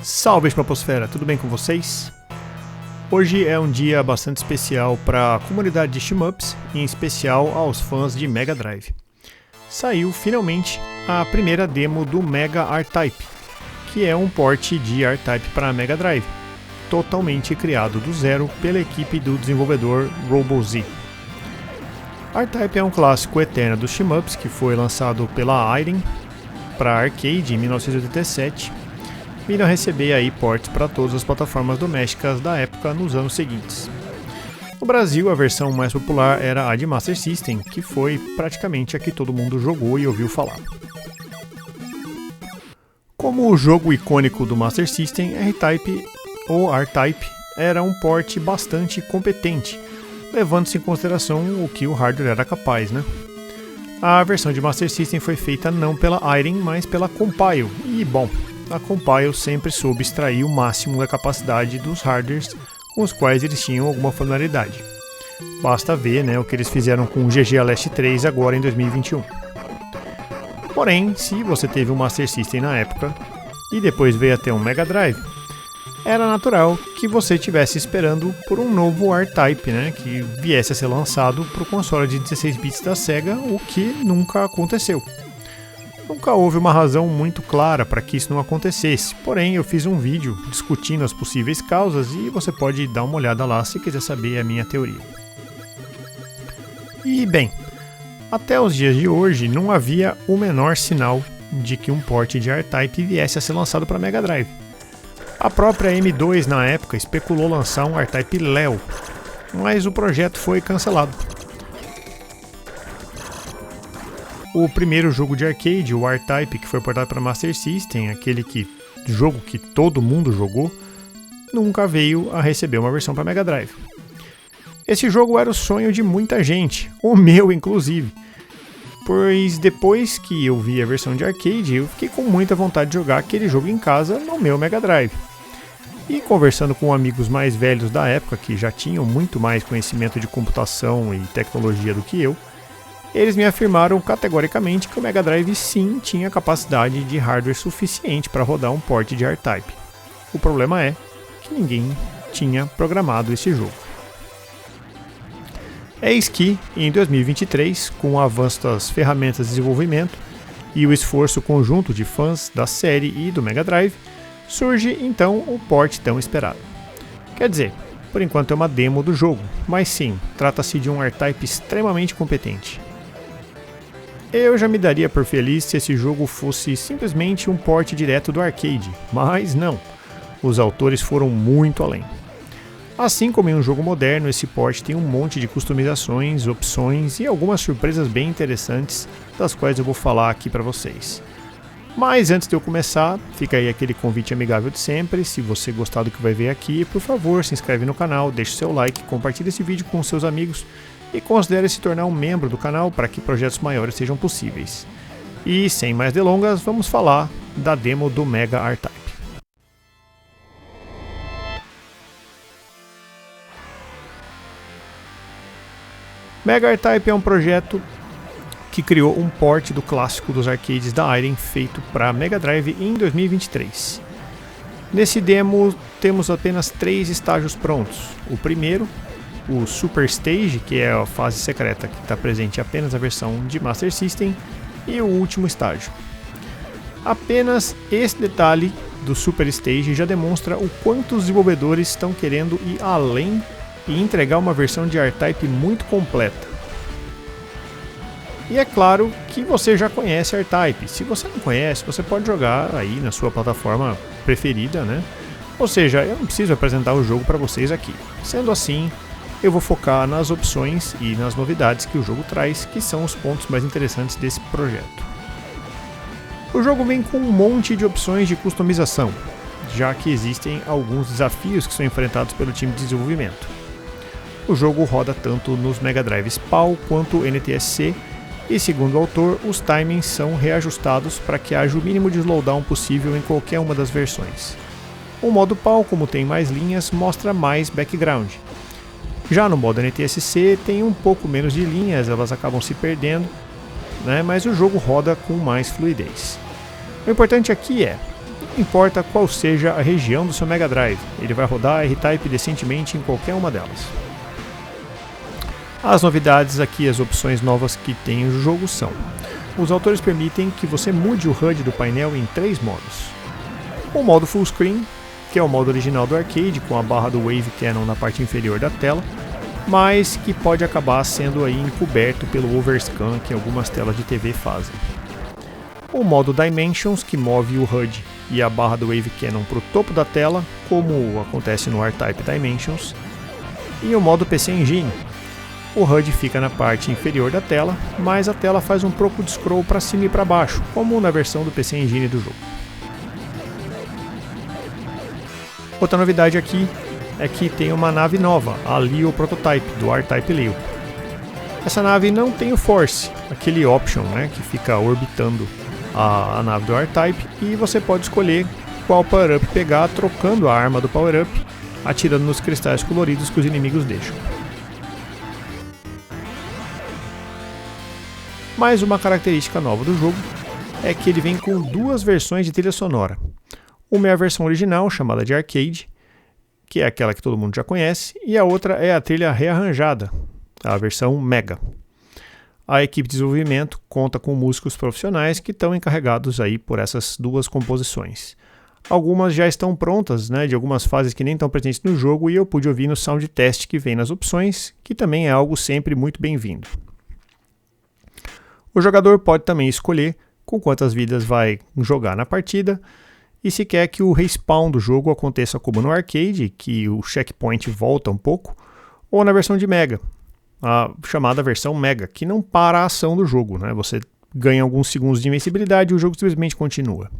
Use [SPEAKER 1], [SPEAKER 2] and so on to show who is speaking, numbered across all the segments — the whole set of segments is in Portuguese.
[SPEAKER 1] Salve Expaposfera, tudo bem com vocês? Hoje é um dia bastante especial para a comunidade de shmups, em especial aos fãs de Mega Drive. Saiu finalmente a primeira demo do Mega R-Type, que é um port de R-Type para Mega Drive, totalmente criado do zero pela equipe do desenvolvedor RoboZ. R-Type é um clássico eterno dos shmups que foi lançado pela Irem para arcade em 1987, vindo a receber aí ports para todas as plataformas domésticas da época nos anos seguintes. No Brasil, a versão mais popular era a de Master System, que foi praticamente a que todo mundo jogou e ouviu falar. Como o jogo icônico do Master System, R-Type ou R-Type era um port bastante competente, levando-se em consideração o que o hardware era capaz, né? A versão de Master System foi feita não pela Irem, mas pela Compile, e bom, a Compile sempre soube extrair o máximo da capacidade dos hardwares com os quais eles tinham alguma familiaridade. Basta ver, o que eles fizeram com o GG Aleste 3 agora em 2021. Porém, se você teve um Master System na época e depois veio até um Mega Drive, era natural que você estivesse esperando por um novo R-Type, que viesse a ser lançado para o console de 16 bits da Sega, o que nunca aconteceu. Nunca houve uma razão muito clara para que isso não acontecesse, porém eu fiz um vídeo discutindo as possíveis causas e você pode dar uma olhada lá se quiser saber a minha teoria. E bem, até os dias de hoje não havia o menor sinal de que um port de R-Type viesse a ser lançado para Mega Drive. A própria M2 na época especulou lançar um R-Type Leo, mas o projeto foi cancelado. O primeiro jogo de arcade, o R-Type, que foi portado para Master System, jogo que todo mundo jogou, nunca veio a receber uma versão para Mega Drive. Esse jogo era o sonho de muita gente, o meu inclusive, pois depois que eu vi a versão de arcade, eu fiquei com muita vontade de jogar aquele jogo em casa no meu Mega Drive. E conversando com amigos mais velhos da época, que já tinham muito mais conhecimento de computação e tecnologia do que eu, eles me afirmaram categoricamente que o Mega Drive sim tinha capacidade de hardware suficiente para rodar um port de R-Type. O problema é que ninguém tinha programado esse jogo. Eis que, em 2023, com o avanço das ferramentas de desenvolvimento e o esforço conjunto de fãs da série e do Mega Drive, surge então o port tão esperado. Quer dizer, por enquanto é uma demo do jogo, mas sim, trata-se de um R-Type extremamente competente. Eu já me daria por feliz se esse jogo fosse simplesmente um port direto do arcade, mas não, os autores foram muito além. Assim como em um jogo moderno, esse port tem um monte de customizações, opções e algumas surpresas bem interessantes, das quais eu vou falar aqui para vocês. Mas antes de eu começar, fica aí aquele convite amigável de sempre. Se você gostar do que vai ver aqui, por favor, se inscreve no canal, deixe seu like, compartilhe esse vídeo com seus amigos e considere se tornar um membro do canal para que projetos maiores sejam possíveis. E sem mais delongas, vamos falar da demo do Mega R-Type. Mega R-Type é um projeto que criou um port do clássico dos arcades da Irem feito para Mega Drive em 2023. Nesse demo temos apenas 3 estágios prontos. O primeiro, o Super Stage, que é a fase secreta que está presente apenas na versão de Master System, e o último estágio. Apenas esse detalhe do Super Stage já demonstra o quanto os desenvolvedores estão querendo ir além e entregar uma versão de R-Type muito completa. E é claro que você já conhece R-Type. Se você não conhece, você pode jogar aí na sua plataforma preferida, Ou seja, eu não preciso apresentar o jogo para vocês aqui. Sendo assim, eu vou focar nas opções e nas novidades que o jogo traz, que são os pontos mais interessantes desse projeto. O jogo vem com um monte de opções de customização, já que existem alguns desafios que são enfrentados pelo time de desenvolvimento. O jogo roda tanto nos Mega Drives PAL quanto NTSC, e segundo o autor, os timings são reajustados para que haja o mínimo de slowdown possível em qualquer uma das versões. O modo PAL, como tem mais linhas, mostra mais background. Já no modo NTSC tem um pouco menos de linhas, elas acabam se perdendo, mas o jogo roda com mais fluidez. O importante aqui é não importa qual seja a região do seu Mega Drive, ele vai rodar R-Type decentemente em qualquer uma delas. As novidades aqui, as opções novas que tem o jogo são: os autores permitem que você mude o HUD do painel em 3 modos. O modo Full Screen, que é o modo original do arcade, com a barra do Wave Cannon na parte inferior da tela, mas que pode acabar sendo aí encoberto pelo overscan que algumas telas de TV fazem. O modo Dimensions, que move o HUD e a barra do Wave Cannon para o topo da tela, como acontece no R-Type Dimensions. E o modo PC Engine. O HUD fica na parte inferior da tela, mas a tela faz um pouco de scroll para cima e para baixo, como na versão do PC Engine do jogo. Outra novidade aqui é que tem uma nave nova, a Leo Prototype, do R-Type Leo. Essa nave não tem o Force, aquele option, né, que fica orbitando a nave do R-Type, e você pode escolher qual power-up pegar trocando a arma do power-up, atirando nos cristais coloridos que os inimigos deixam. Mais uma característica nova do jogo é que ele vem com 2 versões de trilha sonora. Uma é a versão original, chamada de Arcade, que é aquela que todo mundo já conhece, e a outra é a trilha rearranjada, a versão Mega. A equipe de desenvolvimento conta com músicos profissionais que estão encarregados aí por essas 2 composições. Algumas já estão prontas, né, de algumas fases que nem estão presentes no jogo, e eu pude ouvir no sound test que vem nas opções, que também é algo sempre muito bem-vindo. O jogador pode também escolher com quantas vidas vai jogar na partida, e se quer que o respawn do jogo aconteça como no arcade, que o checkpoint volta um pouco, ou na versão de Mega, a chamada versão Mega, que não para a ação do jogo, né? Você ganha alguns segundos de invencibilidade e o jogo simplesmente continua.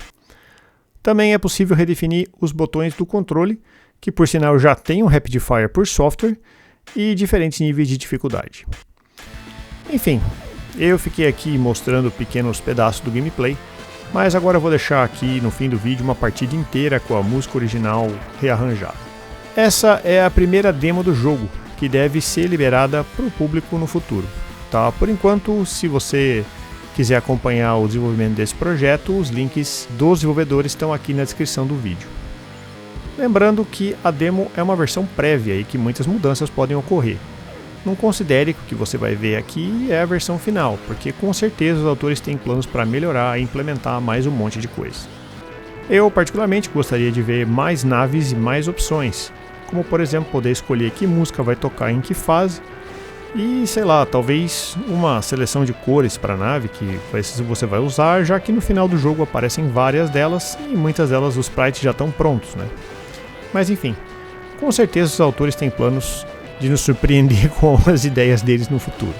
[SPEAKER 1] Também é possível redefinir os botões do controle, que por sinal já tem um Rapid Fire por software, e diferentes níveis de dificuldade. Enfim, eu fiquei aqui mostrando pequenos pedaços do gameplay, mas agora eu vou deixar aqui no fim do vídeo uma partida inteira com a música original rearranjada. Essa é a primeira demo do jogo, que deve ser liberada para o público no futuro. Tá? Por enquanto, se você quiser acompanhar o desenvolvimento desse projeto, os links dos desenvolvedores estão aqui na descrição do vídeo. Lembrando que a demo é uma versão prévia e que muitas mudanças podem ocorrer. Não considere que o que você vai ver aqui é a versão final, porque com certeza os autores têm planos para melhorar e implementar mais um monte de coisa. Eu particularmente gostaria de ver mais naves e mais opções, como por exemplo poder escolher que música vai tocar em que fase, e sei lá, talvez uma seleção de cores para a nave que você vai usar, já que no final do jogo aparecem várias delas e muitas delas os sprites já estão prontos, né? Mas enfim, com certeza os autores têm planos de nos surpreender com as ideias deles no futuro.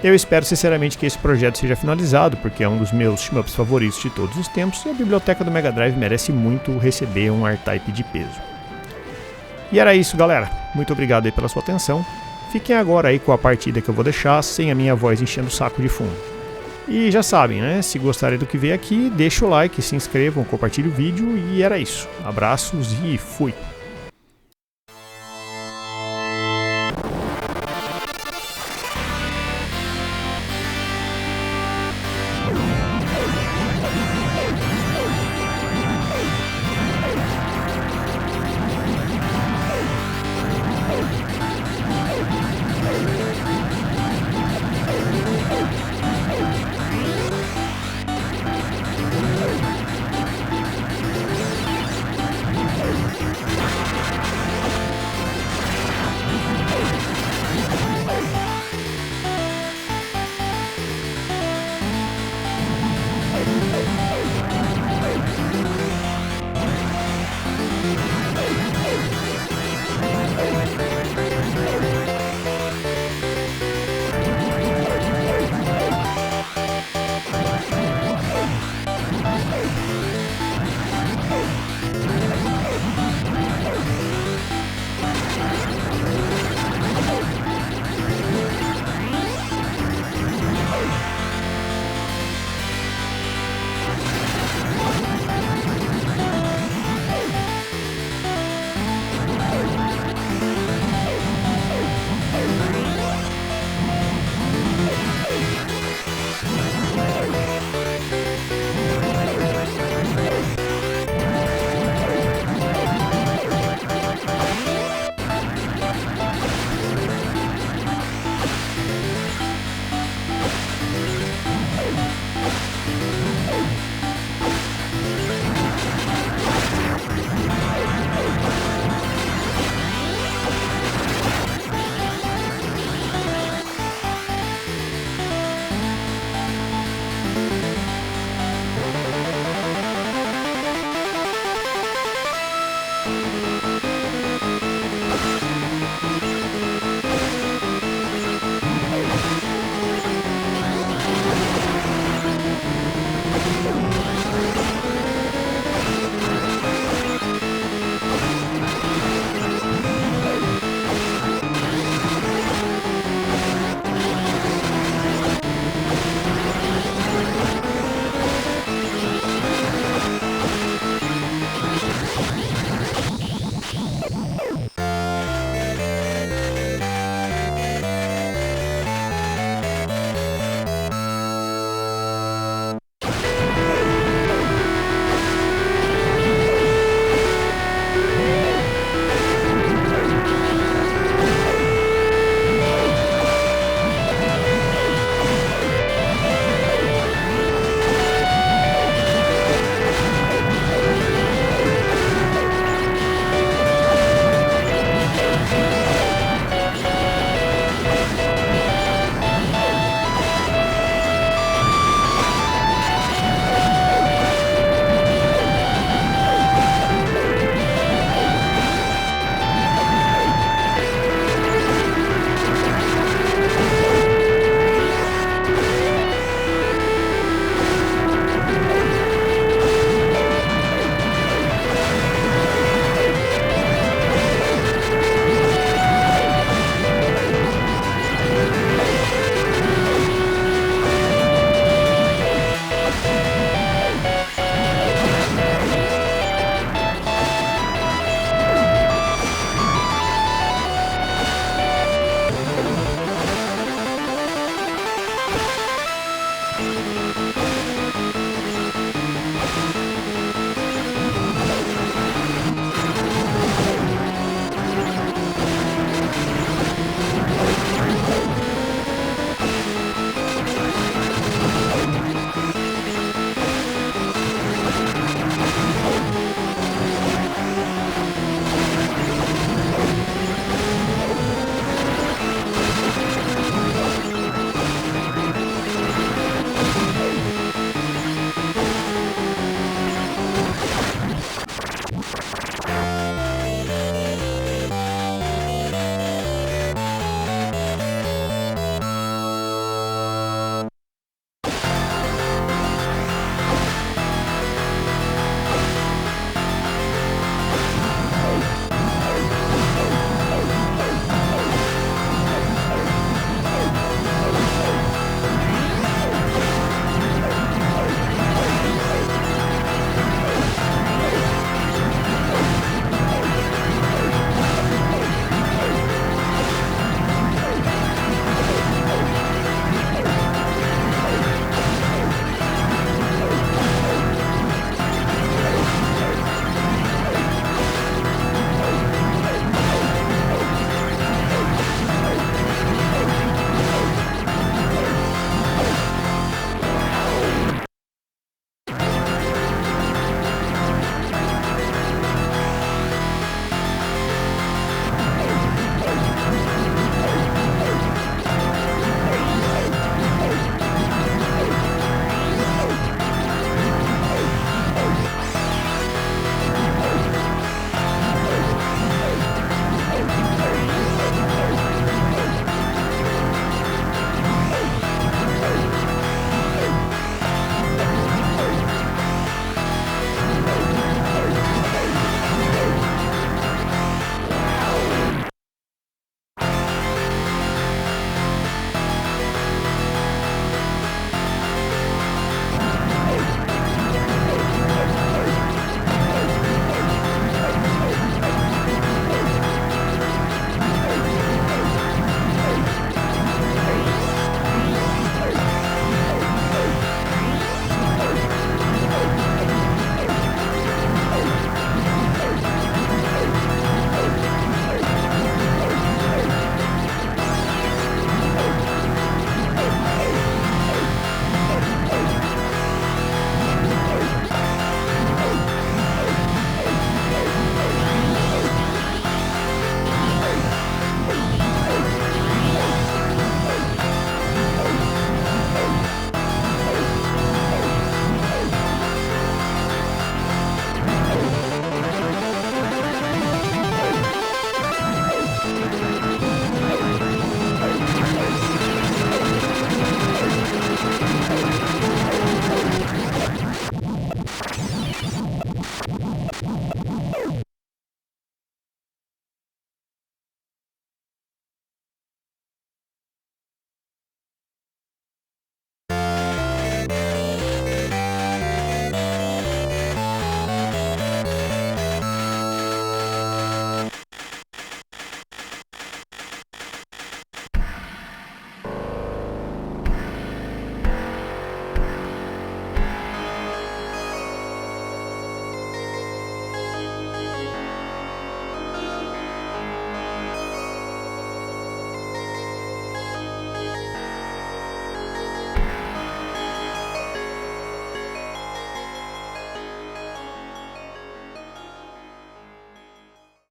[SPEAKER 1] Eu espero sinceramente que esse projeto seja finalizado, porque é um dos meus shmups favoritos de todos os tempos e a biblioteca do Mega Drive merece muito receber um R-Type de peso. E era isso, galera. Muito obrigado aí pela sua atenção. Fiquem agora aí com a partida que eu vou deixar, sem a minha voz enchendo o saco de fundo. E já sabem, né? Se gostarem do que vê aqui, deixa o like, se inscrevam, compartilhem o vídeo e era isso. Abraços e fui!